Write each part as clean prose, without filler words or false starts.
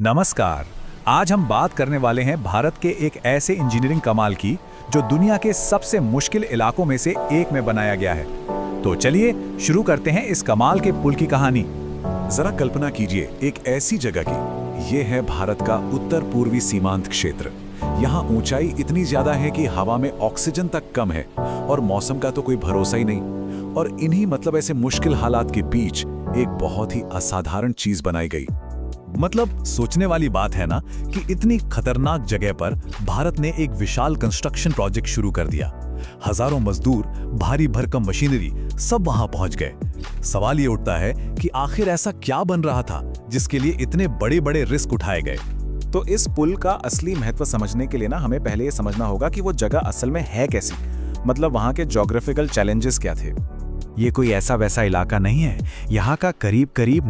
नमस्कार। आज हम बात करने वाले हैं भारत के एक ऐसे इंजीनियरिंग कमाल की जो दुनिया के सबसे मुश्किल इलाकों में से एक में बनाया गया है। तो चलिए शुरू करते हैं इस कमाल के पुल की कहानी। जरा कल्पना कीजिए एक ऐसी जगह की। ये है भारत का उत्तर पूर्वी सीमांत क्षेत्र। यहाँ ऊंचाई इतनी ज्यादा है कि हवा में ऑक्सीजन तक कम है और मौसम का तो कोई भरोसा ही नहीं। और इन्हीं ऐसे मुश्किल हालात के बीच एक बहुत ही असाधारण चीज बनाई गई। सोचने वाली बात है ना कि इतनी खतरनाक जगह पर भारत ने एक विशाल कंस्ट्रक्शन प्रोजेक्ट शुरू कर दिया। हजारों मजदूर, भारी भरकम मशीनरी सब वहां पहुंच गए। सवाल ये उठता है कि आखिर ऐसा क्या बन रहा था जिसके लिए इतने बड़े बड़े रिस्क उठाए गए। तो इस पुल का असली महत्व समझने के लिए ना हमें पहले ये समझना होगा कि वो जगह असल में है कैसी, वहाँ के ज्योग्राफिकल चैलेंजेस क्या थे। ये कोई ऐसा वैसा इलाका नहीं है। यहाँ का करीब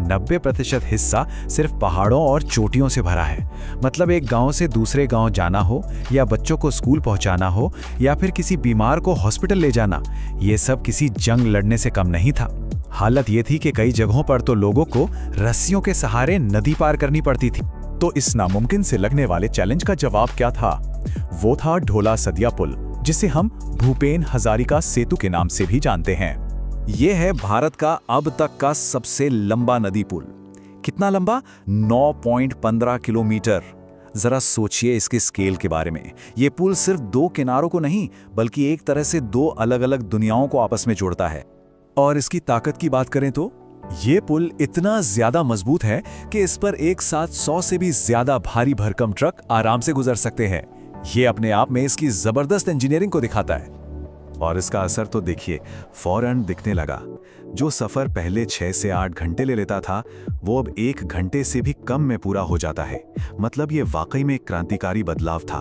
90% हिस्सा सिर्फ पहाड़ों और चोटियों से भरा है। एक गांव से दूसरे गांव जाना हो, या बच्चों को स्कूल पहुंचाना हो, या फिर किसी बीमार को हॉस्पिटल ले जाना, ये सब किसी जंग लड़ने से कम नहीं था। हालत ये थी कि कई जगहों पर तो लोगों को रस्सियों के सहारे नदी पार करनी पड़ती थी। तो इस नामुमकिन से लगने वाले चैलेंज का जवाब क्या था? वो था ढोला सदिया पुल, जिसे हम भूपेन हजारिका सेतु के नाम से भी जानते हैं। ये है भारत का अब तक का सबसे लंबा नदी पुल। कितना लंबा? 9.15 किलोमीटर। जरा सोचिए इसके स्केल के बारे में। ये पुल सिर्फ दो किनारों को नहीं, बल्कि एक तरह से दो अलग अलग दुनियाओं को आपस में जोड़ता है। और इसकी ताकत की बात करें तो ये पुल इतना ज्यादा मजबूत है कि इस पर एक साथ 100 से भी ज्यादा भारी भरकम ट्रक आराम से गुजर सकते हैं। ये अपने आप में इसकी जबरदस्त इंजीनियरिंग को दिखाता है। और इसका असर तो देखिए, फौरन दिखने लगा। जो सफर पहले 6 से 8 घंटे ले लेता था, वो अब 1 घंटे से भी कम में पूरा हो जाता है। ये वाकई में एक क्रांतिकारी बदलाव था।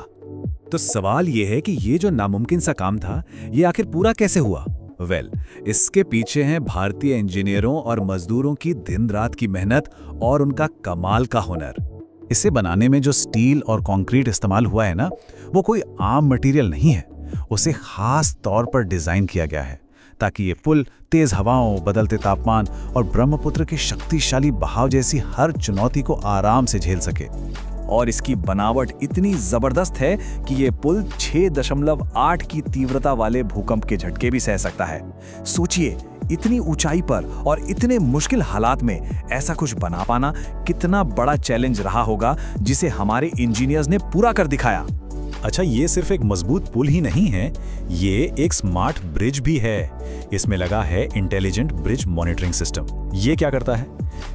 तो सवाल ये है कि ये जो नामुमकिन सा काम था, ये आखिर पूरा कैसे हुआ? इसके पीछे हैं भारतीय इंजीनियरों और मजदूरों की दिन रात की मेहनत और उनका कमाल का हुनर। इसे बनाने में जो स्टील और कंक्रीट इस्तेमाल हुआ है ना, वो कोई आम मटेरियल नहीं है। उसे खास तौर पर डिजाइन किया गया है ताकि ये पुल तेज हवाओं, बदलते तापमान और ब्रह्मपुत्र के शक्तिशाली बहाव जैसी हर चुनौती को आराम से झेल सके। और इसकी बनावट इतनी जबरदस्त है कि ये पुल 6.8 की तीव्रता वाले भूकंप के झटके भी सह सकता है। सोचिए, इतनी ऊंचाई पर और इतने मुश्किल हालात में ऐसा कुछ बना पाना कितना बड़ा चैलेंज रहा होगा, जिसे हमारे इंजीनियर्स ने पूरा कर दिखाया। अच्छा, ये सिर्फ एक मजबूत पुल ही नहीं है, ये एक स्मार्ट ब्रिज भी है। इसमें लगा है इंटेलिजेंट ब्रिज मॉनिटरिंग सिस्टम। ये क्या करता है?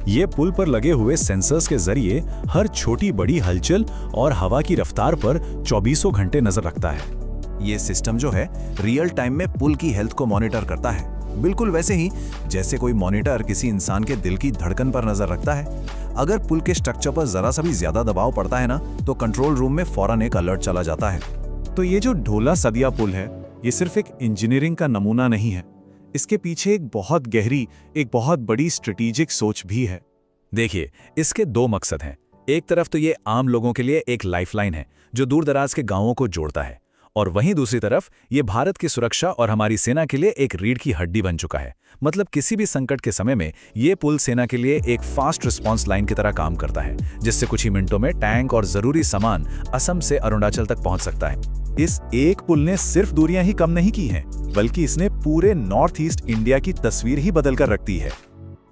ये पुल पर लगे हुए सेंसर्स के जरिए हर छोटी बड़ी हलचल और हवा की रफ्तार पर 24 घंटे नजर रखता है। ये सिस्टम जो है रियल टाइम में पुल की हेल्थ को मॉनिटर करता है, बिल्कुल वैसे ही जैसे कोई मॉनिटर किसी इंसान के दिल की धड़कन पर नजर रखता है। अगर पुल के स्ट्रक्चर पर जरा सा भी ज्यादा दबाव पड़ता है ना, तो कंट्रोल रूम में फौरन एक अलर्ट चला जाता है। तो ये जो ढोला सदिया पुल है, ये सिर्फ एक इंजीनियरिंग का नमूना नहीं है। इसके पीछे एक बहुत गहरी, एक बहुत बड़ी स्ट्रेटेजिक सोच भी है। देखिए, इसके 2 मकसद हैं। एक तरफ तो ये आम लोगों के लिए एक लाइफलाइन है जो दूर दराज के गांवों को जोड़ता है, और वहीं दूसरी तरफ ये भारत की सुरक्षा और हमारी सेना के लिए एक रीढ़ की हड्डी बन चुका है। किसी भी संकट के समय में ये पुल सेना के लिए एक फास्ट रिस्पांस लाइन की तरह काम करता है, जिससे कुछ ही मिनटों में टैंक और जरूरी सामान असम से अरुणाचल तक पहुंच सकता है। इस एक पुल ने सिर्फ दूरियां ही कम नहीं की हैं, बल्कि इसने पूरे नॉर्थ ईस्ट इंडिया की तस्वीर ही बदल कर रख दी है।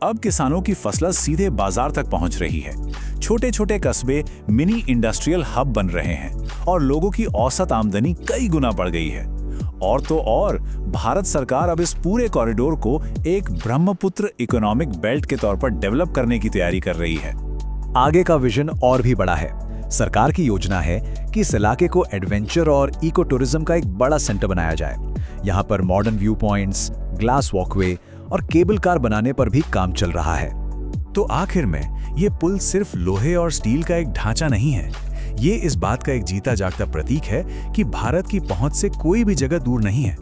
अब किसानों की फसल सीधे बाजार तक पहुंच रही है। छोटे छोटे कस्बे मिनी इंडस्ट्रियल हब बन रहे हैं और लोगों की औसत आमदनी कई गुना बढ़ गई है। और तो और, भारत सरकार अब इस पूरे कॉरिडोर को एक ब्रह्मपुत्र इकोनॉमिक बेल्ट के तौर पर डेवलप करने की तैयारी कर रही है। आगे का विजन और भी बड़ा है। सरकार की योजना है कि इस इलाके को एडवेंचर और इको टूरिज्म का एक बड़ा सेंटर बनाया जाए। यहाँ पर modern view points, glass walkway और केबल कार बनाने पर भी काम चल रहा है। तो आखिर में ये पुल सिर्फ लोहे और स्टील का एक ढांचा नहीं है, ये इस बात का एक जीता जागता प्रतीक है कि भारत की पहुंच से कोई भी जगह दूर नहीं है।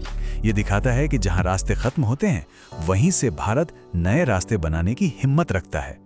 ये दिखाता है कि जहां रास्ते खत्म होते हैं, वहीं से भारत नए रास्ते बनाने की हिम्मत रखता है।